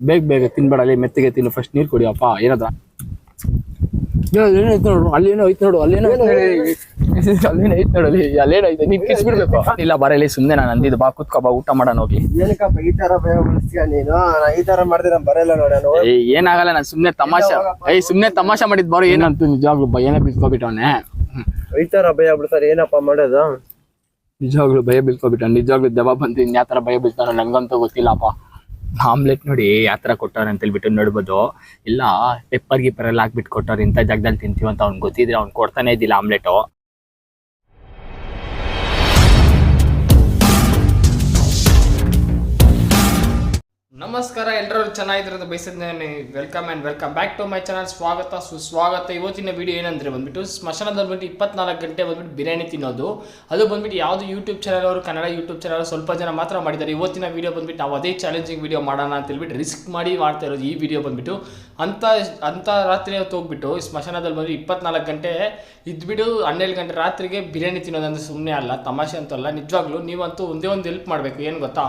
ಬೇಗ ಬೇಗ ತಿನ್ಬೇಡಲ್ಲಿ, ಮೆತ್ತಿಗೆ ತಿನ್ನು. ಫಸ್ಟ್ ನೀರು ಕುಡಿಯಪ್ಪ. ಏನಾದ್ರ ಏನೈತೆ ನೋಡು, ಅಲ್ಲೇನೋ ಐತೆ ನೋಡು, ಅಲ್ಲೇನೋ ಅಲ್ಲೇನೋ ಐತೆ ನೋಡಲ್ಲಿ, ಅಲ್ಲೇನೋ ಐತೆ. ನೀನ್ ಕಿಸ್ಬಿಡ್ಬೇಕು. ಇಲ್ಲ ಬರಲಿ, ಸುಮ್ಮನೆ ನಾನು ಅಂದಿದ್ದು. ಬಾ ಕುತ್ಕೋ, ಬಾ ಊಟ ಮಾಡೋಣ ಹೋಗಿ. ಏನಕ್ಕಪ್ಪ ಈ ತರ ಭಯ ಬಿಡಿಸ್ತೀಯ ನೀನು? ಈ ತರ ಮಾಡಿದ್ರೆ ಬರಲ್ಲ ನೋಡಿ. ಏನಾಗಲ್ಲ, ನಾನು ಸುಮ್ನೆ ತಮಾಷೆ ಸುಮ್ನೆ ತಮಾಷೆ ಮಾಡಿದ್ ಬಾರು. ಏನಂತ ನಿಜವಾಗ್ಲು ಭಯನೇ ಬೀಳ್ಕೊಬಿಟ್ಟವನೆ. ಈ ತರ ಭಯ ಬಿಡ್ತಾರೆ, ಏನಪ್ಪಾ ಮಾಡೋದು? ನಿಜವಾಗ್ಲು ಭಯ ಬೀಳ್ಕೊಬಿಟ್ಟ. ನಿಜವಾಗ್ಲು ದೆವ್ವ ಬಂದು ಯಾವ ತರ ಭಯ ಬೀಳ್ತಾನೋ ನಂಗಂತೂ ಗೊತ್ತಿಲ್ಲಪ್ಪ. ಆಮ್ಲೆಟ್ ನೋಡಿ ಯಾವ ತರ ಕೊಟ್ಟವ್ರೆ ಅಂತ ಹೇಳ್ಬಿಟ್ಟು ನೋಡ್ಬೋದು. ಇಲ್ಲ ಪೆಪ್ಪರ್ ಗಿಪ್ಪರ್ ಎಲ್ಲ ಹಾಕ್ಬಿಟ್ಟು ಕೊಟ್ಟವ್ರು. ಇಂಥ ಜಾಗದಲ್ಲಿ ತಿಂತೀವಿ ಅಂತ ಅವ್ನು ಗೊತ್ತಿದ್ರೆ ಅವ್ನು ಕೊಡ್ತಾನೆ ಇದ್ದಿಲ್ಲ ಆಮ್ಲೆಟು. ನಮಸ್ಕಾರ, ಎಲ್ಲರೂ ಚೆನ್ನಾಗಿರೋದು ಬಯಸಿದ್ದೇನೆ. Welcome and welcome back to my channel. ಸ್ವಾಗತ ಸುಸ್ವಾಗತ. ಇವತ್ತಿನ ವಿಡಿಯೋ ಏನಂದರೆ ಬಂದ್ಬಿಟ್ಟು ಸ್ಮಶಾನದಲ್ಲಿ ಬಂದ್ಬಿಟ್ಟು 24 ಗಂಟೆ ಬಂದ್ಬಿಟ್ಟು ಬಿರಿಯಾನಿ ತಿನ್ನೋದು. ಅದು ಬಂದ್ಬಿಟ್ಟು ಯಾವುದು ಯೂಟ್ಯೂಬ್ ಚಾನಲ್ ಅವರು, ಕನ್ನಡ ಯೂಟ್ಯೂಬ್ ಚಾನಲ್ ಸ್ವಲ್ಪ ಜನ ಮಾತ್ರ ಮಾಡಿದ್ದಾರೆ. ಇವತ್ತಿನ ವಿಡಿಯೋ ಬಂದ್ಬಿಟ್ಟು ನಾವು ಅದೇ ಚಾಲೆಂಜಿಂಗ್ ವಿಡಿಯೋ ಮಾಡೋಣ ಅಂತ ಹೇಳ್ಬಿಟ್ಟು ರಿಸ್ಕ್ ಮಾಡಿ ಮಾಡ್ತಾ ಇರೋದು. ಈ ವಿಡಿಯೋ ಬಂದ್ಬಿಟ್ಟು ಅಂತ ರಾತ್ರಿ ಹೊತ್ತು ಹೋಗ್ಬಿಟ್ಟು ಸ್ಮಶಾನದಲ್ಲಿ ಬಂದು 24 ಗಂಟೆ ಇದ್ಬಿಟ್ಟು 12 ಗಂಟೆ ರಾತ್ರಿಗೆ ಬಿರಿಯಾನಿ ತಿನ್ನೋದಂದ್ರೆ ಸುಮ್ಮನೆ ಅಲ್ಲ, ತಮಾಷೆ ಅಂತಲ್ಲ. ನಿಜವಾಗ್ಲೂ ನೀವಂತೂ ಒಂದೇ ಒಂದು ಹೆಲ್ಪ್ ಮಾಡಬೇಕು. ಏನು ಗೊತ್ತಾ,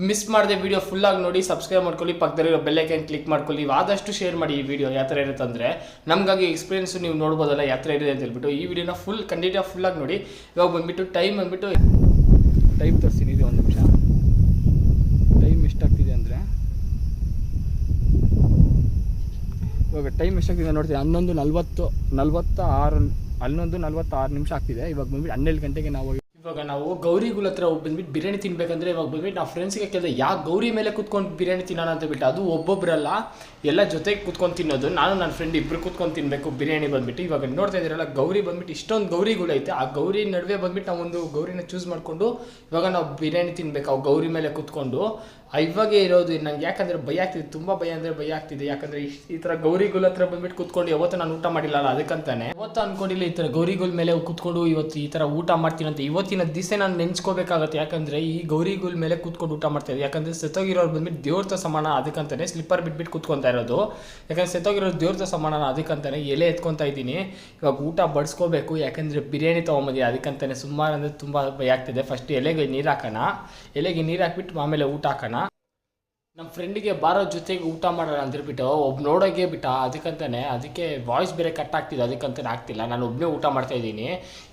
ಮಿಸ್ ಮಾಡದೆ ವಿಡಿಯೋ ಫುಲ್ಲಾಗಿ ನೋಡಿ, ಸಬ್ಸ್ಕ್ರೈಬ್ ಮಾಡ್ಕೊಳ್ಳಿ, ಪಕ್ಕದಲ್ಲಿರೋ ಬೆಲ್ಲೈಕನ್ ಕ್ಲಿಕ್ ಮಾಡ್ಕೊಳ್ಳಿ. ಆದಷ್ಟು ಶೇರ್ ಮಾಡಿ ಈ ವಿಡಿಯೋ. ಯಾವ ಥರ ಇರುತ್ತೆ ಅಂದರೆ ನಮಗಾಗಿ ಎಕ್ಸ್ಪೀರಿಯನ್ಸು ನೀವು ನೋಡ್ಬೋದಲ್ಲ ಯಾವ ಥರ ಇದೆ ಅಂತ ಹೇಳ್ಬಿಟ್ಟು. ಈ ವಿಡಿಯೋನ ಫುಲ್ಲಾಗಿ ನೋಡಿ. ಇವಾಗ ಬಂದುಬಿಟ್ಟು ಟೈಮ್ ತೋರಿಸ್ತೀನಿ. ಇದು 1 ನಿಮಿಷ. ಟೈಮ್ ಎಷ್ಟಾಗ್ತಿದೆ ಅಂದರೆ ಇವಾಗ ಟೈಮ್ ಎಷ್ಟಾಗ್ತಿದೆ ನೋಡ್ತೀನಿ. 11:46 ನಿಮಿಷ ಆಗ್ತಿದೆ. ಇವಾಗ ಬಂದ್ಬಿಟ್ಟು 12 ಗಂಟೆಗೆ ನಾವು ಗೌರಿಗಳ ಹತ್ರ ಬಂದ್ಬಿಟ್ಟು ಬಿರಿಯಾನಿ ತಿನ್ಬೇಕಂದ್ರೆ ಇವಾಗ ಬಂದ್ಬಿಟ್ಟು ನಾವು ಫ್ರೆಂಡ್ಸ್ಗೆ ಕೇಳಿದೆ ಯಾವ ಗೌರಿ ಮೇಲೆ ಕುತ್ಕೊಂಡು ಬಿರಿಯಾನಿ ತಿನ್ನೋಣ ಅಂತ ಬಿಟ್ಟು. ಅದು ಒಬ್ಬೊಬ್ಬರಲ್ಲ, ಎಲ್ಲ ಜೊತೆಗೆ ಕುತ್ಕೊಂಡು ತಿನ್ನೋದು. ನಾನು ನನ್ನ ಫ್ರೆಂಡ್ ಇಬ್ಬರು ಕುತ್ಕೊಂಡು ತಿನ್ನಬೇಕು ಬಿರಿಯಾನಿ ಬಂದ್ಬಿಟ್ಟು. ಇವಾಗ ನೋಡ್ತಾ ಇದ್ದೀರಲ್ಲ, ಗೌರಿ ಬಂದ್ಬಿಟ್ಟು ಇಷ್ಟೊಂದು ಗೌರಿಗಳೈತೆ. ಆ ಗೌರಿ ನಡುವೆ ಬಂದ್ಬಿಟ್ಟು ನಾವು ಒಂದು ಗೌರಿನ ಚೂಸ್ ಮಾಡಿಕೊಂಡು ಇವಾಗ ನಾವು ಬಿರಿಯಾನಿ ತಿನ್ಬೇಕು ಅವು ಗೌರಿ ಮೇಲೆ ಕುತ್ಕೊಂಡು. ಇವಾಗೇ ಇರೋದು ನಂಗೆ. ಯಾಕಂದರೆ ಭಯ ಆಗ್ತಿದೆ, ತುಂಬ ಭಯ ಅಂದರೆ ಭಯ ಆಗ್ತಿದೆ. ಯಾಕಂದರೆ ಈ ಥರ ಗೌರಿಗಳ ಹತ್ರ ಬಂದ್ಬಿಟ್ಟು ಕುತ್ಕೊಂಡು ಯಾವತ್ತೂ ನಾನು ಊಟ ಮಾಡಿಲ್ಲ, ಅದಕ್ಕಂತಾನೆ ಯಾವತ್ತೂ ಅಂದ್ಕೊಂಡಿಲ್ಲ ಈ ಥರ ಗೌರಿಗಳ ಮೇಲೆ ಕುತ್ಕೊಂಡು ಇವತ್ತು ಈ ಥರ ಊಟ ಮಾಡ್ತೀನಂತ. ಇವತ್ತಿನ ದಿವಸ ನಾನು ನೆನೆಸ್ಕೋಬೇಕಾಗತ್ತೆ. ಯಾಕಂದರೆ ಈ ಗೌರಿಗಳ ಮೇಲೆ ಕೂತ್ಕೊಂಡು ಊಟ ಮಾಡ್ತಾ ಇದ್ದೀವಿ. ಯಾಕಂದರೆ ಸತ್ತೋಗಿರೋರು ಬಂದ್ಬಿಟ್ಟು ದೇವ್ರ ಸಮಾನ, ಅದಕ್ಕಂತಾನೆ ಸ್ಲಿಪ್ಪರ್ ಬಿಟ್ಬಿಟ್ಟು ಕೂತ್ಕೊತಾ ಇರೋದು. ಯಾಕಂದರೆ ಸತ್ತೋಗಿರೋರು ದೇವ್ರ ಸಮಾನ, ಅದಕ್ಕಂತಾನೆ ಎಲೆ ಎತ್ಕೊತಾ ಇದ್ದೀನಿ. ಇವಾಗ ಊಟ ಬಡಿಸ್ಕೋಬೇಕು. ಯಾಕಂದರೆ ಬಿರಿಯಾನಿ ತೊಗೊಂಬಂದಿದೆ, ಅದಕ್ಕಂತಾನೆ ಸುಮಾರು ಅಂದರೆ ತುಂಬ ಭಯ ಆಗ್ತಿದೆ. ಫಸ್ಟ್ ಎಲೆಗೆ ನೀರು ಹಾಕೋಣ. ಎಲೆಗೆ ನೀರು ಹಾಕ್ಬಿಟ್ಟು ಆಮೇಲೆ ಊಟ ಹಾಕೋಣ. ನಮ್ಮ ಫ್ರೆಂಡಿಗೆ ಬಾರೋ ಜೊತೆಗೆ ಊಟ ಮಾಡೋಣ ಅಂದ್ಬಿಟ್ಟು ಒಬ್ಬ ನೋಡೋಕೆ ಬಿಟ್ಟ, ಅದಕ್ಕೆ ವಾಯ್ಸ್ ಬೇರೆ ಕಟ್ ಆಗ್ತಿದೆ, ಅದಕ್ಕಂತಾನೆ ಆಗ್ತಿಲ್ಲ. ನಾನು ಒಬ್ಬನೇ ಊಟ ಮಾಡ್ತಾ ಇದ್ದೀನಿ.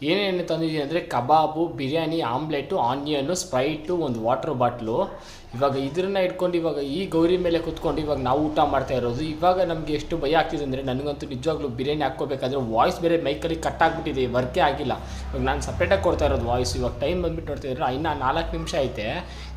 ಏನೇನು ತಂದಿದ್ದೀನಿ ಅಂದರೆ ಕಬಾಬು, ಬಿರಿಯಾನಿ, ಆಮ್ಲೆಟು, ಆನಿಯನ್ನು, ಸ್ಪ್ರೈಟು, ಒಂದು ವಾಟರ್ ಬಾಟ್ಲು. ಇವಾಗ ಇದನ್ನ ಇಟ್ಕೊಂಡು ಇವಾಗ ಈ ಗೌರಿ ಮೇಲೆ ಕುತ್ಕೊಂಡು ಇವಾಗ ನಾವು ಊಟ ಮಾಡ್ತಾ ಇರೋದು. ಇವಾಗ ನಮಗೆ ಎಷ್ಟು ಭಯ ಆಗ್ತಿದೆ ಅಂದರೆ ನನಗಂತೂ ನಿಜವಾಗ್ಲೂ ಬಿರಿಯಾನಿ ಹಾಕ್ಕೋಬೇಕಾದ್ರೆ ವಾಯ್ಸ್ ಬೇರೆ ಮೈಕಲ್ಲಿ ಕಟ್ ಆಗಿಬಿಟ್ಟಿದೆ, ವರ್ಕೇ ಆಗಿಲ್ಲ. ಇವಾಗ ನಾನು ಸಪ್ರೇಟಾಗಿ ಕೊಡ್ತಾ ಇರೋದು ವಾಯ್ಸ್. ಇವಾಗ ಟೈಮ್ ಬಂದುಬಿಟ್ಟು ನೋಡ್ತಾ ಇದ್ರೆ ಇನ್ನೂ 4 ನಿಮಿಷ ಐತೆ.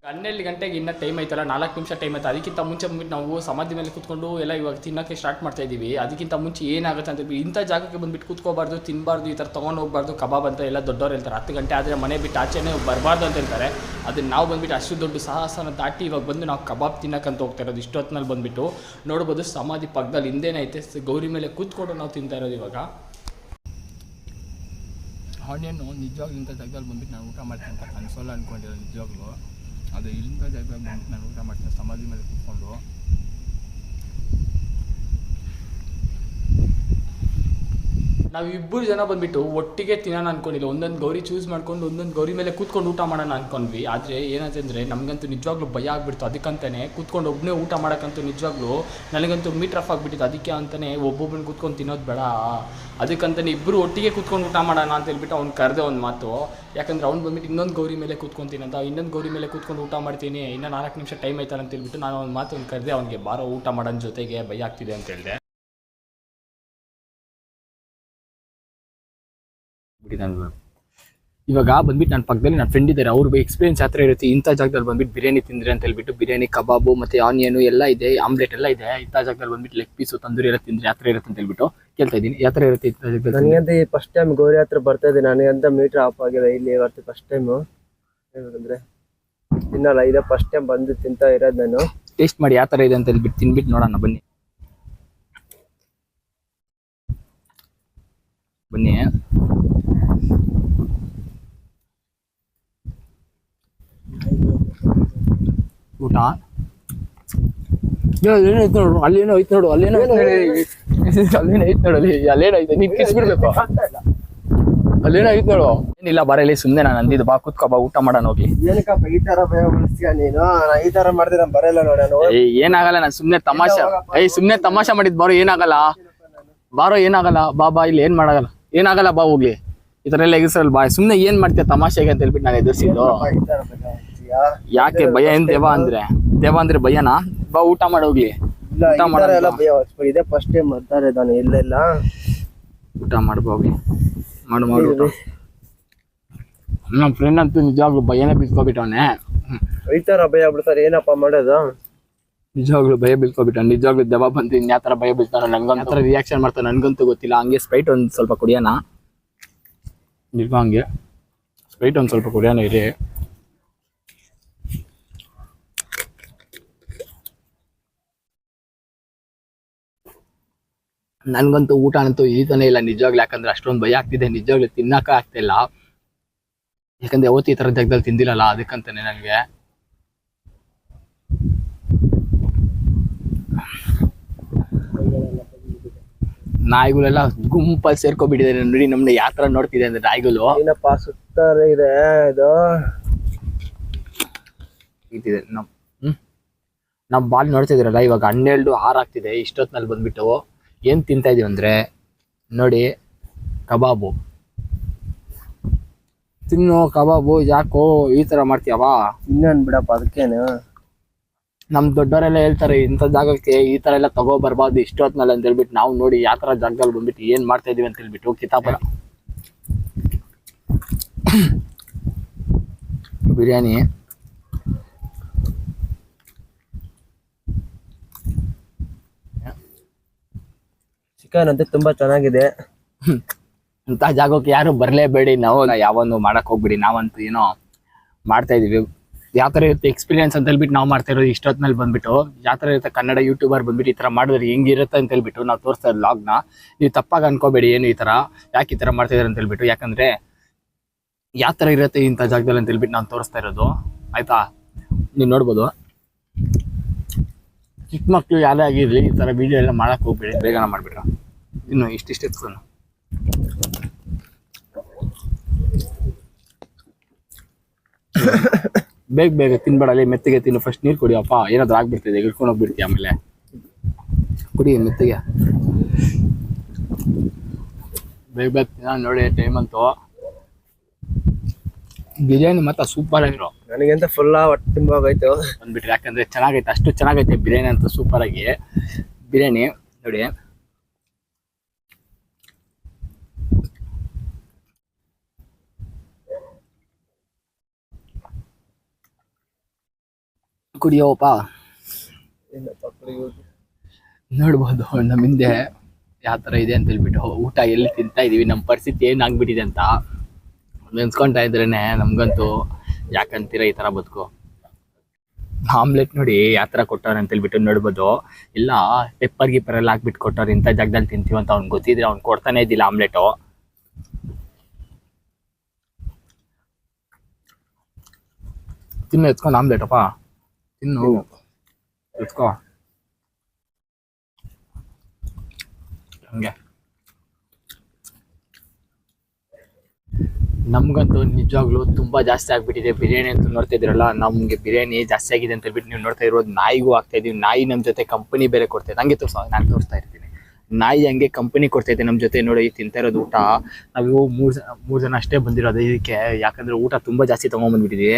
12 ಗಂಟೆಗೆ ಇನ್ನೂ ಟೈಮ್ ಐತಲ್ಲ, 4 ನಿಮಿಷ ಟೈಮ್ ಐತೆ. ಅದಕ್ಕಿಂತ ಮುಂಚೆ ಬಂದ್ಬಿಟ್ಟು ನಾವು ಸಮಾಧಿ ಮೇಲೆ ಕೂತ್ಕೊಂಡು ಎಲ್ಲ ಇವಾಗ ತಿನ್ನೋಕ್ಕೆ ಸ್ಟಾರ್ಟ್ ಮಾಡ್ತಾ ಇದ್ದೀವಿ. ಅದಕ್ಕಿಂತ ಮುಂಚೆ ಏನಾಗುತ್ತೆ ಅಂತ ಇಂಥ ಜಾಗಕ್ಕೆ ಬಂದುಬಿಟ್ಟು ಕೂತ್ಕೋಬಾರ್ದು, ತಿನ್ನಬಾರ್ದು, ಈ ಥರ ತೊಗೊಂಡು ಹೋಗ್ಬಾರ್ದು. ಕಬಾಬ್ ಅಂತ ಎಲ್ಲ ದೊಡ್ಡವ್ರು ಹೇಳ್ತಾರೆ. 10 ಗಂಟೆ ಆದರೆ ಮನೆ ಬಿಟ್ಟು ಆಚೆನೇ ಬರಬಾರ್ದು ಅಂತ ಹೇಳ್ತಾರೆ. ಅದನ್ನು ನಾವು ಬಂದುಬಿಟ್ಟು ಅಷ್ಟು ದೊಡ್ಡ ಸಾಹಸನ ದಾಟಿ ಇವಾಗ ಬಂದು ನಾವು ಕಬಾಬ್ ತಿನ್ನಕ್ಕಂತ ಹೋಗ್ತಾ ಇರೋದು. ಇಷ್ಟೊತ್ತಿನಲ್ಲಿ ಬಂದುಬಿಟ್ಟು ನೋಡ್ಬೋದು ಸಮಾಧಿ ಪಕ್ಕದಲ್ಲಿ ಹಿಂದೇನೈತೆ ಗೌರಿ ಮೇಲೆ ಕೂತ್ಕೊಂಡು ನಾವು ತಿಂತಾ ಇರೋದು. ಇವಾಗ ಆನಿಯನ್ನು ನಿಜವಾಗ್ಲೂ ಇಂಥ ಜಾಗದಲ್ಲಿ ಬಂದುಬಿಟ್ಟು ನಾನು ಊಟ ಮಾಡ್ತೀನಿ ಅಂತ ಅನ್ಸೋಲ್ಲ ಅಂದ್ಕೊಂಡಿರೋದು. ನಿಜವಾಗ್ಲೂ ಅದು ಇಂಥ ಜಾಗದಲ್ಲಿ ಬಂದುಬಿಟ್ಟು ನಾನು ಊಟ ಮಾಡ್ತೀನಿ ಸಮಾಧಿ ಮೇಲೆ ಕೂತ್ಕೊಂಡು. ನಾವು ಇಬ್ಬರು ಜನ ಬಂದುಬಿಟ್ಟು ಒಟ್ಟಿಗೆ ತಿನ್ನೋಣ ಅಂದ್ಕೊಂಡಿಲ್ಲ. ಒಂದೊಂದು ಗೌರಿ ಚೂಸ್ ಮಾಡ್ಕೊಂಡು ಒಂದೊಂದು ಗೌರಿ ಮೇಲೆ ಕೂತ್ಕೊಂಡು ಊಟ ಮಾಡೋಣ ಅಂದ್ಕೊಂಡ್ವಿ. ಆದರೆ ಏನಂತಂದರೆ ನಮಗಂತೂ ನಿಜವಾಗ್ಲೂ ಭಯ ಆಗಿಬಿಡ್ತು. ಅದಕ್ಕಂತಾನೆ ಕೂತ್ಕೊಂಡು ಒಬ್ಬನೇ ಊಟ ಮಾಡೋಕ್ಕಂತೂ ನಿಜವಾಗ್ಲೂ ನನಗಂತೂ ಮೀಟ್ ರಫ್ ಆಗಿಬಿಟ್ಟಿತ್ತು. ಅದಕ್ಕೆ ಅಂತಲೇ ಒಬ್ಬೊಬ್ಬನ ಕೂತ್ಕೊಂಡು ತಿನ್ನೋದು ಬೇಡ, ಅದಕ್ಕಂತಾನೆ ಇಬ್ಬರು ಒಟ್ಟಿಗೆ ಕೂತ್ಕೊಂಡು ಊಟ ಮಾಡೋಣ ಅಂತ ಹೇಳ್ಬಿಟ್ಟು ಅವ್ನು ಕರೆದೆ ಒಂದು ಮಾತು. ಯಾಕಂದರೆ ಅವ್ನು ಬಂದುಬಿಟ್ಟು ಇನ್ನೊಂದು ಗೌರಿ ಮೇಲೆ ಕೂತ್ಕೊತೀನಿ ಅಂತ, ಇನ್ನೊಂದು ಗೌರಿ ಮೇಲೆ ಕೂತ್ಕೊಂಡು ಊಟ ಮಾಡ್ತೀನಿ, ಇನ್ನೂ 4 ನಿಮಿಷ ಟೈಮ್ ಆಯ್ತಲ್ಲ ಅಂತ ಹೇಳ್ಬಿಟ್ಟು ನಾನು ಒಂದು ಮಾತು ಕರೆದೆ ಅವನಿಗೆ. ಬಾರೋ ಊಟ ಮಾಡೋಣ ಜೊತೆಗೆ, ಭಯ ಆಗ್ತಿದೆ ಅಂತ ಹೇಳಿದೆ. ಇವಾಗ ಬಂದ್ಬಿಟ್ಟು ನನ್ನ ಪಕ್ಕದಲ್ಲಿ ನನ್ನ ಫ್ರೆಂಡ್ ಇದ್ದಾರೆ. ಅವ್ರಿಗೆ ಎಕ್ಸ್ಪೀರಿಯನ್ಸ್ ಯಾವ ಥರ ಇರುತ್ತೆ ಇಂಥ ಜಾಗದಲ್ಲಿ ಬಂದ್ಬಿಟ್ಟು ಬಿರಿಯಾನಿ ತಿಂದ್ರೆ ಅಂತ ಹೇಳ್ಬಿಟ್ಟು. ಬಿರಿಯಾನಿ, ಕಬಾಬು ಮತ್ತು ಆನಿಯನು ಎಲ್ಲ ಇದೆ, ಆಮ್ಲೆಟ್ ಎಲ್ಲ ಇದೆ. ಇಂಥ ಜಾಗದಲ್ಲಿ ಬಂದ್ಬಿಟ್ಟು ಲೆಗ್ ಪೀಸು, ತಂದೂರಿ ಎಲ್ಲ ತಿಂದರೆ ಯಾವ ಥರ ಇರುತ್ತೆ ಅಂತ ಹೇಳ್ಬಿಟ್ಟು ಕೇಳ್ತಾ ಇದ್ದೀನಿ. ಯಾವ ಥರ ಇರುತ್ತೆ ಇಂಥ ಜಾಗದಲ್ಲಿ? ನನಗಂತ ಫಸ್ಟ್ ಟೈಮ್ ಗೌರಿ ಹತ್ರ ಬರ್ತಾ ಇದ್ದೀನಿ. ನನಗಂತ ಮೀಟ್ರ್ ಆಫ್ ಆಗಿದೆ ಇಲ್ಲಿ ಇವತ್ತು ಫಸ್ಟ್ ಟೈಮು. ಹೇಳ್ಬೇಕಂದ್ರೆ ತಿನ್ನಲ್ಲ, ಇದೆ ಫಸ್ಟ್ ಟೈಮ್ ಬಂದು ತಿಂತಾ ಇರೋದು ನಾನು. ಟೇಸ್ಟ್ ಮಾಡಿ ಯಾವ ಥರ ಇದೆ ಅಂತ ಹೇಳ್ಬಿಟ್ಟು ತಿನ್ಬಿಟ್ಟು ನೋಡೋಣ ಬನ್ನಿ. ಊಟ ಏನೈತೆ ನೋಡು, ಅಲ್ಲೇನೋ ಐತೆ ನೋಡು, ಅಲ್ಲೇನೋ ಐತೆ ನೋಡಲ್ಲಿ, ಅಲ್ಲೇನೋ ಐತೆ. ನೀನು ಕಿಸ್ಬಿಡ್ಬೇಕು. ಅಲ್ಲೇನಾಗಿತ್ತು ನೋಡು. ಏನಿಲ್ಲ ಬರಲಿ ಸುಮ್ಮನೆ ನಾನು ಅಂದಿದ್ದು ಬಾ ಕುತ್ಕೋ ಬಾ ಊಟ ಮಾಡೋಣ ಹೋಗಿ. ಏನಕ್ಕಪ್ಪ ಈ ತರ ಭಯ ಬಿಡಿಸ್ತೀಯ ನೀನು? ಈ ತರ ಮಾಡಿದ್ರೆ ನಾನು ಬರಲ್ಲ ನೋಡಿ. ನಾನು ಏನಾಗಲ್ಲ, ನಾನು ಸುಮ್ನೆ ತಮಾಷೆ ಸುಮ್ನೆ ತಮಾಷೆ ಮಾಡಿದ್ ಬಾರೋ, ಏನಾಗಲ್ಲ ಬಾರೋ, ಏನಾಗಲ್ಲ ಬಾ ಬಾ, ಇಲ್ಲಿ ಏನ್ ಮಾಡಲ್ಲ, ಏನಾಗಲ್ಲ ಬಾ ಹೋಗ್ಲಿ. ಈ ತರ ಎಲ್ಲ ಎಗಸ್ರಲ್ಲ ಬಾ, ಸುಮ್ನೆ ಏನ್ ಮಾಡ್ತೀಯ ತಮಾಷೆಗೆ ಅಂತ ಹೇಳ್ಬಿಟ್ಟು ನಾನು ಎದುರಿಸಿದ್ದು. ಯಾಕೆ ಭಯ? ಏನ್ ದೇವ ಅಂದ್ರೆ ಭಯನಾ? ಬಾ ಊಟ ಮಾಡೋಗ್ಲಿ. ಊಟ ಎಲ್ಲ ಭಯ ಇದೆ. ಫಸ್ಟ್ ಟೈಮ್ ಬರ್ತಾರೆ ನಾನು ಎಲ್ಲೆಲ್ಲ ಊಟ ಮಾಡ್ಬೋಗಿ ಮಾಡು ಊಟ. ನಮ್ಮ ಫ್ರೆಂಡ್ ಅಂತೂ ನಿಜವಾಗ್ಲೂ ಭಯನೇ ಬೀಳ್ಕೊಬಿಟ್ಟವನೆ. ಈ ತರ ಭಯ ಬಿಡ್ತಾರೆ, ಏನಪ್ಪಾ ಮಾಡೋದು? ನಿಜವಾಗ್ಲೂ ಭಯ ಬೀಳ್ಕೊಬಿಟ್ಟ. ನಿಜವಾಗ್ಲೂ ದೆವ್ವ ಬಂತು ಇನ್ಯಾ ತರ ಭಯ ಬೀಳ್ತಾನ, ನನ್ಗಂತ ತರ ರಿಯಾಕ್ಷನ್ ಮಾಡ್ತಾನೆ ನನ್ಗಂತೂ ಗೊತ್ತಿಲ್ಲ. ಹಂಗೆ ಸ್ಪ್ರೈಟ್ ಒಂದ್ ಸ್ವಲ್ಪ ಕುಡಿಯೋಣ. ನಿಲ್ವ ಹಂಗೆ ಸ್ಪ್ರೈಟ್ ಒಂದ್ ಸ್ವಲ್ಪ ಕುಡಿಯೋಣ ಇರಿ. ನನ್ಗಂತೂ ಊಟ ಅಂತೂ ಈತಾನೆ ಇಲ್ಲ ನಿಜವಾಗ್ಲೂ. ಯಾಕಂದ್ರೆ ಅಷ್ಟೊಂದು ಭಯ ಆಗ್ತಿದೆ, ನಿಜವಾಗ್ಲೂ ತಿನ್ನಕ ಆಗ್ತಿಲ್ಲ. ಯಾಕಂದ್ರೆ ಯಾವತ್ತು ಈ ತರ ಜಾಗದಲ್ಲಿ ತಿಂದಿಲ್ಲಲ್ಲ, ಅದಕ್ಕಂತಾನೆ ನನ್ಗೆ. ನಾಯಿಗಳೆಲ್ಲ ಗುಂಪಲ್ಲಿ ಸೇರ್ಕೊಬಿಟ್ಟಿದೆ ನೋಡಿ. ನಮ್ನ ಯಾವ ತರ ನೋಡ್ತಿದೆ ಅಂದ್ರೆ ನಾಯಿಗಳು. ಏನಪ್ಪ ಸುತ್ತಾರೆ ಇದೆ ಇದು ಇದಿದೆ. ನಾವ್ ಬಾಲ್ ನೋಡ್ತಿದಿರಲ್ಲ, ಇವಾಗ 12:06 ಆಗ್ತಿದೆ. ಇಷ್ಟೊತ್ನಲ್ಲಿ ಬಂದ್ಬಿಟ್ಟು ಏನ್ ತಿಂತಾ ಇದೀವಿ ಅಂದ್ರೆ ನೋಡಿ, ಕಬಾಬು. ತಿನ್ನು ಕಬಾಬು. ಯಾಕೋ ಈ ತರ ಮಾಡ್ತೀಯವಾ? ಇನ್ನೇನ್ ಬಿಡಪ್ಪ, ಅದಕ್ಕೇನು ನಮ್ ದೊಡ್ಡವರೆಲ್ಲ ಹೇಳ್ತಾರೆ ಇಂಥ ಜಾಗಕ್ಕೆ ಈ ತರ ಎಲ್ಲ ತಗೋ ಬರ್ಬಾರ್ದು ಇಷ್ಟೊತ್ನಲ್ಲಿ ಅಂತ ಹೇಳ್ಬಿಟ್ಟು. ನಾವು ನೋಡಿ ಯಾವ ತರ ಜಾಗದಲ್ಲಿ ಬಂದ್ಬಿಟ್ಟು ಏನ್ ಮಾಡ್ತಾ ಇದೀವಿ ಅಂತ ಹೇಳ್ಬಿಟ್ಟು ಕಿತಾಪರ. ಬಿರಿಯಾನಿ ಚಿಕನ್ ಅಂತೂ ತುಂಬಾ ಚೆನ್ನಾಗಿದೆ. ಅಂತ ಜಾಗಕ್ಕೆ ಯಾರು ಬರ್ಲೇಬೇಡಿ. ನಾವು ಯಾವನ್ನು ಮಾಡಕ್ ಹೋಗ್ಬಿಡಿ. ನಾವಂತೂ ಏನೋ ಮಾಡ್ತಾ ಇದೀವಿ. ಯಾವ ತರ ಇರುತ್ತೆ ಎಕ್ಸ್ಪೀರಿಯನ್ಸ್ ಅಂತ ಹೇಳ್ಬಿಟ್ಟು ನಾವು ಮಾಡ್ತಾ ಇರೋದು. ಇಷ್ಟೊತ್ನಲ್ಲಿ ಬಂದ್ಬಿಟ್ಟು ಯಾವ ತರ ಇರುತ್ತೆ ಕನ್ನಡ ಯೂಟ್ಯೂಬರ್ ಬಂದ್ಬಿಟ್ಟು ಈ ತರ ಮಾಡಿದ್ರೆ ಹೆಂಗಿರುತ್ತೆ ಅಂತ ಹೇಳ್ಬಿಟ್ಟು ನಾವು ತೋರಿಸ್ತಾ ಇರೋದು ಲಾಗ್ನ. ನೀವು ತಪ್ಪಾಗಿ ಅನ್ಕೋಬೇಡಿ ಏನು ಈ ತರ ಯಾಕೆ ಈ ತರ ಮಾಡ್ತಾ ಇದಾರೆ ಅಂತ ಹೇಳ್ಬಿಟ್ಟು. ಯಾಕಂದ್ರೆ ಯಾವ ತರ ಇರುತ್ತೆ ಇಂಥ ಜಾಗದಲ್ಲಿ ಅಂತ ಹೇಳ್ಬಿಟ್ಟು ನಾವು ತೋರಿಸ್ತಾ ಇರೋದು, ಆಯ್ತಾ? ನೀವು ನೋಡ್ಬೋದು. ಚಿಕ್ಕ ಮಕ್ಳು ಯಾರೇ ಆಗಿರ್ಲಿ ಈ ತರ ವಿಡಿಯೋ ಎಲ್ಲ ಮಾಡಕ್ ಹೋಗ್ಬೇಡಿ, ಬೇಗನ ಮಾಡ್ಬಿಟ್ರ. ಇನ್ನು ಇಷ್ಟಿಷ್ಟು ಎತ್ಕೊಂಡು ಬೇಗ ತಿನ್ಬೇಡಲ್ಲಿ, ಮೆತ್ತಿಗೆ ತಿನ್ನು. ಫಸ್ಟ್ ನೀರು ಕುಡಿಯಪ್ಪ, ಏನಾದ್ರು ಆಗ್ಬಿಡ್ತಿದೆ, ಇಳ್ಕೊಂಡು ಹೋಗ್ಬಿಡ್ತೀಯ ಆಮೇಲೆ. ಕುಡಿ ಮೆತ್ತಿಗೆ, ಬೇಗ ತಿನ್ನ. ನೋಡಿ ಟೈಮ್ ಅಂತೂ. ಬಿರಿಯಾನಿ ಮಾತ್ರ ಸೂಪರ್ ಆಗಿರೋ. ನನಗಂತ ಫುಲ್ ಹೊಟ್ಟೆ ತುಂಬೋಗೈತು ಬಂದ್ಬಿಟ್ರಿ. ಯಾಕಂದ್ರೆ ಚೆನ್ನಾಗೈತೆ, ಅಷ್ಟು ಚೆನ್ನಾಗೈತೆ ಬಿರಿಯಾನಿ ಅಂತ. ಸೂಪರ್ ಆಗಿ ಬಿರಿಯಾನಿ ನೋಡಿ. ಕುಡಿಯೋಪ್ಪ. ನೋಡ್ಬೋದು ನಮ್ಮ ಹಿಂದೆ ಯಾವ ತರ ಇದೆ ಅಂತ ಹೇಳ್ಬಿಟ್ಟು. ಊಟ ಎಲ್ಲಿ ತಿಂತಾ ಇದೀವಿ, ನಮ್ಮ ಪರಿಸ್ಥಿತಿ ಏನಾಗ್ಬಿಟ್ಟಿದೆ ಅಂತ ನೆನ್ಸ್ಕೊಂತಾ ಇದ್ರೇನೆ ನಮ್ಗಂತೂ ಯಾಕಂತೀರ ಈ ತರ ಬದುಕು. ಆಮ್ಲೆಟ್ ನೋಡಿ ಯಾವ ತರ ಕೊಟ್ಟವ್ರೆ ಅಂತ ಹೇಳ್ಬಿಟ್ಟು ನೋಡ್ಬೋದು. ಇಲ್ಲ ಪೆಪ್ಪರ್ ಗಿಪ್ಪರ್ ಎಲ್ಲ ಹಾಕ್ಬಿಟ್ಟು ಕೊಟ್ಟವ್ರು. ಇಂಥ ಜಾಗದಲ್ಲಿ ತಿಂತೀವಿ ಅಂತ ಅವ್ನು ಗೊತ್ತಿದ್ರೆ ಅವ್ನು ಕೊಡ್ತಾನೆ ಇದ್ದಿಲ್ಲ ಆಮ್ಲೆಟು. ತಿನ್ನು, ಎತ್ಕೊಂಡು ಆಮ್ಲೆಟಪ್ಪ ತಿನ್ನು, ಎತ್ಕೋ ಹಂಗೆ. ನಮ್ಗಂತೂ ನಿಜವಾಗ್ಲೂ ತುಂಬಾ ಜಾಸ್ತಿ ಆಗ್ಬಿಟ್ಟಿದೆ ಬಿರಿಯಾನಿ ಅಂತ. ನೋಡ್ತಾ ಇದ್ರಲ್ಲ, ನಮ್ಗೆ ಬಿರಿಯಾನಿ ಜಾಸ್ತಿ ಆಗಿದೆ ಅಂತ ಹೇಳ್ಬಿಟ್ಟು ನೀವು ನೋಡ್ತಾ ಇರೋದು. ನಾಯಿಗೂ ಆಗ್ತಾ ಇದೀವಿ. ನಾಯಿ ನಮ್ ಜೊತೆ ಕಂಪನಿ ಬೇರೆ ಕೊಡ್ತಾ ಇದೆ. ಹಂಗೆ ನಾನು ತೋರಿಸ್ತಾ ಇರ್ತೀನಿ. ನಾಯಿ ಹಂಗೆ ಕಂಪನಿ ಕೊಡ್ತಾ ಇದೆ ನಮ್ ಜೊತೆ. ನೋಡಿ ತಿಂತಾ ಇರೋದು ಊಟ. ನಾವು ಮೂರ್ ಜನ ಅಷ್ಟೇ ಬಂದಿರೋದು ಇದಕ್ಕೆ. ಯಾಕಂದ್ರೆ ಊಟ ತುಂಬಾ ಜಾಸ್ತಿ ತಗೊಂಡ್ಬಂದ್ಬಿಟ್ಟಿದೆ.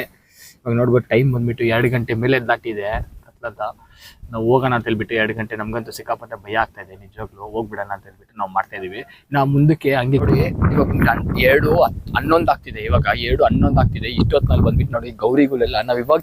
ಇವಾಗ ನೋಡ್ಬಿಟ್ಟು ಟೈಮ್ ಬಂದ್ಬಿಟ್ಟು 2 ಗಂಟೆ ಮೇಲೆ ದಾಟಿದೆ ಕತ್ಲಂತ. ನಾವು ಹೋಗೋಣ ಅಂತ ಹೇಳ್ಬಿಟ್ಟು 2 ಗಂಟೆ. ನಮ್ಗಂತೂ ಸಿಕ್ಕಾಪಟ್ಟೆ ಭಯ ಆಗ್ತಾ ಇದೆ ನಿಜವಾಗ್ಲೂ. ಹೋಗ್ಬಿಡೋಣ ಅಂತ ಹೇಳ್ಬಿಟ್ಟು ನಾವು ಮಾಡ್ತಾ ಇದೀವಿ. ನಾವು ಮುಂದಕ್ಕೆ ಹಂಗೆ ನೋಡಿ. ಇವಾಗ 2:11 ಆಗ್ತಿದೆ. ಇವಾಗ 2:11 ಆಗ್ತಿದೆ. ಇಷ್ಟೊತ್ನಲ್ಲಿ ಬಂದ್ಬಿಟ್ಟು ನೋಡಿ ಗೌರಿಗಳೆಲ್ಲ ನಾವು ಇವಾಗ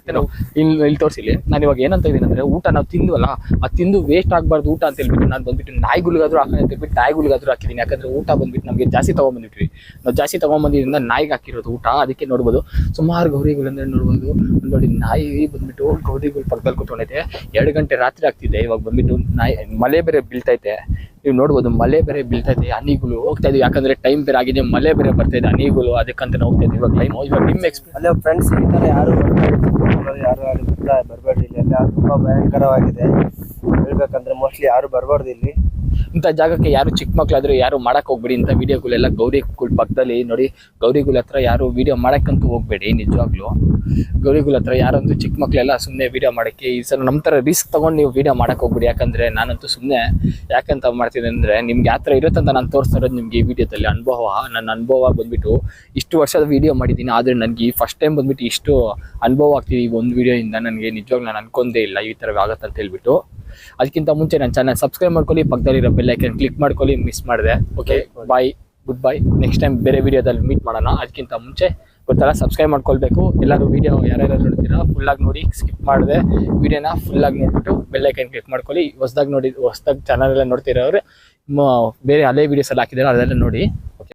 ಇಲ್ಲಿ ತೋರಿಸಿಲಿ. ನಾನು ಇವಾಗ ಏನಂತ ಇದೀನಿ ಅಂದ್ರೆ, ಊಟ ನಾವು ತಿಂದ್ವಲ್ಲ, ಅದು ತಿಂದು ವೇಸ್ಟ್ ಆಗ್ಬಾರ್ದು ಊಟ ಅಂತ ಹೇಳ್ಬಿಟ್ಟು ನಾನು ಬಂದ್ಬಿಟ್ಟು ನಾಯಿಗಳಿಗಾದ್ರೂ ಹಾಕೋಣ ಅಂತ ಹೇಳ್ಬಿಟ್ಟು ನಾಯಿಗಳಿಗಾದ್ರೂ ಹಾಕಿದ್ದೀನಿ. ಯಾಕಂದ್ರೆ ಊಟ ಬಂದ್ಬಿಟ್ಟು ನಮಗೆ ಜಾಸ್ತಿ ತಗೊಂಡ್ಬಂದ್ಬಿಟ್ವಿ. ನಾವು ಜಾಸ್ತಿ ತಗೊಂಡ್ಬಂದಿದ್ದರಿಂದ ನಾಯಿಗೆ ಹಾಕಿರೋದು ಊಟ. ಅದಕ್ಕೆ ನೋಡ್ಬೋದು ಸುಮಾರು ಗೌರಿಗಳಂದ್ರೆ ನೋಡ್ಬೋದು. ನೋಡಿ ನಾಯಿ ಬಂದ್ಬಿಟ್ಟು ಗೌರಿಗಳು ಪಕ್ಕದಲ್ಲಿ ಕೂತ್ಕೊಂಡೈತೆ. 2 ಗಂಟೆ ರಾತ್ರಿ ಆಗ್ತಿದೆ. ಇವಾಗ ಬಂದ್ಬಿಟ್ಟು ನಾಯಿ ಮಳೆ ಬೇರೆ ಬೀಳ್ತೈತೆ. ನೀವು ನೋಡ್ಬೋದು ಮಳೆ ಬೇರೆ ಬೀಳ್ತೈತೆ. ಹನಿಗಳು ಹೋಗ್ತಾ ಇದೀವಿ. ಯಾಕಂದ್ರೆ ಟೈಮ್ ಬೇರೆ ಆಗಿದೆ, ಮಳೆ ಬೇರೆ ಬರ್ತಾ ಇದೆ. ಹನಿಗಳು ಅದಕ್ಕಂತ ಹೋಗ್ತಾ ಇದ್ದೀವಿ ಇವಾಗ ಟೈಮ್. ಇವಾಗ ನಿಮ್ಮ ಅಲ್ಲೇ ಫ್ರೆಂಡ್ಸ್ ಇರ್ತಾರೆ, ಯಾರು ಬರಬೇಡಿ. ಇಲ್ಲಿ ಎಲ್ಲ ತುಂಬಾ ಭಯಂಕರವಾಗಿದೆ ಹೇಳ್ಬೇಕಂದ್ರೆ. ಮೋಸ್ಟ್ಲಿ ಯಾರು ಬರಬಾರ್ದು ಇಲ್ಲಿ. ಇಂಥ ಜಾಗಕ್ಕೆ ಯಾರು ಚಿಕ್ಕ ಮಕ್ಳಾದ್ರೂ ಯಾರು ಮಾಡಕ್ ಹೋಗ್ಬೇಡಿ. ಇಂಥ ವಿಡಿಯೋಗಳೆಲ್ಲ ಗೌರಿಗಳ ಪಕ್ಕದಲ್ಲಿ ನೋಡಿ, ಗೌರಿಗಳ ಹತ್ರ ಯಾರು ವಿಡಿಯೋ ಮಾಡಕ್ಕಂತೂ ಹೋಗ್ಬೇಡಿ. ನಿಜವಾಗ್ಲೂ ಗೌರಿಗಳ ಹತ್ರ ಯಾರಂತೂ ಚಿಕ್ಕ ಮಕ್ಳೆಲ್ಲ ಸುಮ್ಮನೆ ವಿಡಿಯೋ ಮಾಡೋಕ್ಕೆ ಈ ಸಲ ನಮ್ಮ ಥರ ರಿಸ್ಕ್ ತೊಗೊಂಡು ನೀವು ವಿಡಿಯೋ ಮಾಡಕ್ಕೆ ಹೋಗ್ಬಿಡಿ. ಯಾಕಂದರೆ ನಾನಂತೂ ಸುಮ್ಮನೆ ಯಾಕಂತ ಮಾಡ್ತೀನಿ ಅಂದರೆ ನಿಮ್ಗೆ ಯಾವ ಥರ ಇರುತ್ತಂತ ನಾನು ತೋರಿಸ್ತಾ ಇರೋದು ನಿಮಗೆ ಈ ವಿಡಿಯೋದಲ್ಲಿ ನನ್ನ ಅನುಭವ ಬಂದುಬಿಟ್ಟು ಇಷ್ಟು ವರ್ಷದ ವಿಡಿಯೋ ಮಾಡಿದ್ದೀನಿ. ಆದರೆ ನನಗೆ ಫಸ್ಟ್ ಟೈಮ್ ಬಂದುಬಿಟ್ಟು ಇಷ್ಟು ಅನುಭವ ಆಗ್ತಿದೆ ಈ ಒಂದು ವಿಡಿಯೋಯಿಂದ. ನನಗೆ ನಿಜವಾಗ್ಲೂ ನಾನು ಅನ್ಕೊಂಡೇ ಇಲ್ಲ ಈ ಥರ ಆಗುತ್ತೆ ಅಂತ ಹೇಳ್ಬಿಟ್ಟು. ಅದಕ್ಕಿಂತ ಮುಂಚೆ ನನ್ನ ಚಾನಲ್ ಸಬ್ಸ್ಕ್ರೈಬ್ ಮಾಡ್ಕೊಳ್ಳಿ, ಪಕ್ಕದಲ್ಲಿರೋ ಬೆಲ್ ಐಕನ್ ಕ್ಲಿಕ್ ಮಾಡ್ಕೊಳ್ಳಿ. ಮಿಸ್ ಮಾಡಿದೆ. ಓಕೆ, ಬಾಯ್, ಗುಡ್ ಬೈ. ನೆಕ್ಸ್ಟ್ ಟೈಮ್ ಬೇರೆ ವಿಡಿಯೋದಲ್ಲಿ ಮೀಟ್ ಮಾಡೋಣ. ಅದಕ್ಕಿಂತ ಮುಂಚೆ ಗೊತ್ತಲ್ಲ, ಸಬ್ಸ್ಕ್ರೈಬ್ ಮಾಡ್ಕೊಳ್ಬೇಕು. ಎಲ್ಲರೂ ವಿಡಿಯೋ ಯಾರ್ಯಾರು ನೋಡ್ತೀರಾ ಫುಲ್ಲಾಗಿ ನೋಡಿ, ಸ್ಕಿಪ್ ಮಾಡಿದೆ ವಿಡಿಯೋನ ಫುಲ್ಲಾಗಿ ನೋಡ್ಬಿಟ್ಟು ಬೆಲ್ ಐಕನ್ ಕ್ಲಿಕ್ ಮಾಡ್ಕೊಳ್ಳಿ. ಹೊಸ್ದಾಗಿ ಚಾನಲ್ ಎಲ್ಲ ನೋಡ್ತಿರೋರು ಬೇರೆ ಹಳೆ ವೀಡಿಯೋಸ್ ಎಲ್ಲ ಹಾಕಿದ್ದಾರೆ ಅದೆಲ್ಲ ನೋಡಿ.